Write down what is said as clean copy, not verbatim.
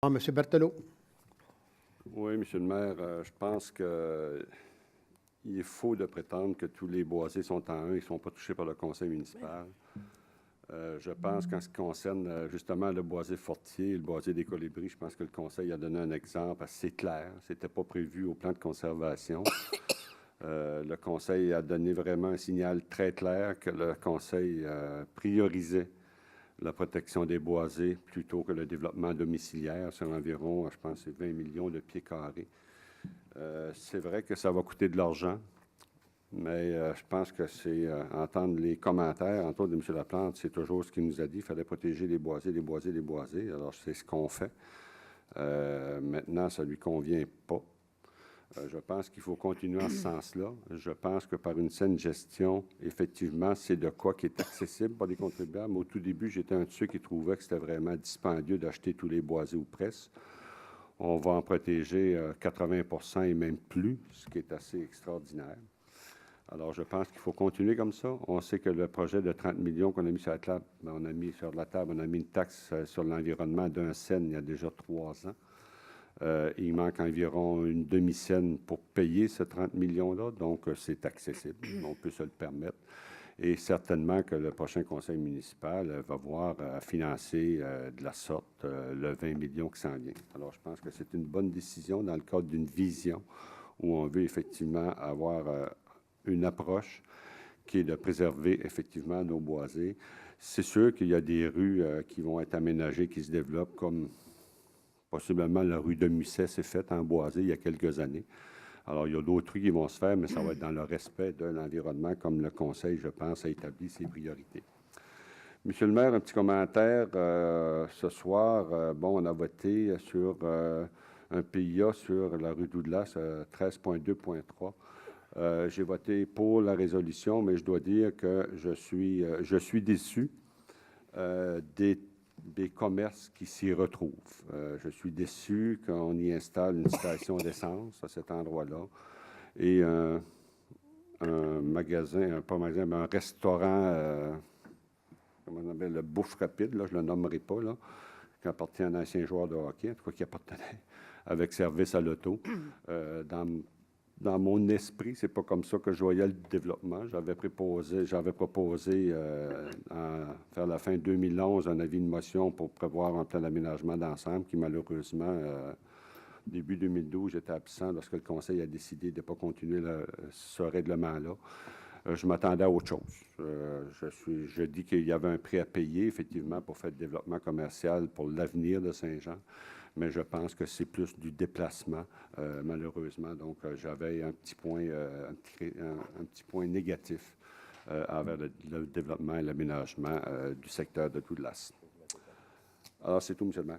M. Berthelot. Oui, Monsieur le maire, je pense qu'il est faux de prétendre que tous les boisés sont en 1 et ne sont pas touchés par le conseil municipal. Je pense qu'en ce qui concerne justement le boisé fortier et le boisé des colibris, je pense que le conseil a donné un exemple assez clair. Ce n'était pas prévu au plan de conservation. Le conseil a donné vraiment un signal très clair que le conseil priorisait la protection des boisés plutôt que le développement domiciliaire sur environ, je pense, 20 millions de pieds carrés. C'est vrai que ça va coûter de l'argent, mais je pense que c'est entendre les commentaires, entre autres de M. Laplante, c'est toujours ce qu'il nous a dit, il fallait protéger les boisés, les boisés, les boisés. Alors, c'est ce qu'on fait. Maintenant, ça ne lui convient pas. Je pense qu'il faut continuer en ce sens-là. Je pense que par une saine gestion, effectivement, c'est de quoi qui est accessible par les contribuables. Au tout début, j'étais un de ceux qui trouvaient que c'était vraiment dispendieux d'acheter tous les boisés ou presque. On va en protéger 80 % et même plus, ce qui est assez extraordinaire. Alors, je pense qu'il faut continuer comme ça. On sait que le projet de 30 millions qu'on a mis sur la table, on a mis une taxe sur l'environnement d'1 cent il y a déjà 3 ans. Il manque environ une demi-scène pour payer ce 30 millions-là, donc c'est accessible, on peut se le permettre. Et certainement que le prochain conseil municipal va voir financer de la sorte le 20 millions qui s'en vient. Alors, je pense que c'est une bonne décision dans le cadre d'une vision où on veut effectivement avoir une approche qui est de préserver effectivement nos boisés. C'est sûr qu'il y a des rues qui vont être aménagées, qui se développent, comme possiblement la rue de Musset s'est faite en boisé il y a quelques années. Alors, il y a d'autres rues qui vont se faire, mais ça va être dans le respect de l'environnement, comme le Conseil, je pense, a établi ses priorités. Monsieur le maire, un petit commentaire. Ce soir, on a voté sur un PIA sur la rue Douglas, 13.2.3. J'ai voté pour la résolution, mais je dois dire que je suis déçu des commerces qui s'y retrouvent. Je suis déçu qu'on y installe une station d'essence à cet endroit-là et un magasin, pas un magasin, mais un restaurant, comment on appelle, le bouffe rapide, là, je ne le nommerai pas, là, qui appartient à un ancien joueur de hockey, en tout cas qui appartenait avec service à l'auto. Dans mon esprit, c'est pas comme ça que je voyais le développement. J'avais proposé vers la fin 2011 un avis de motion pour prévoir un plan d'aménagement d'ensemble qui, malheureusement, début 2012, j'étais absent lorsque le Conseil a décidé de ne pas continuer ce règlement-là. Je m'attendais à autre chose. Je dis qu'il y avait un prix à payer, effectivement, pour faire le développement commercial pour l'avenir de Saint-Jean, mais je pense que c'est plus du déplacement, malheureusement. Donc, j'avais un petit point négatif envers le développement et l'aménagement du secteur de Douglas. Alors, c'est tout, M. le maire.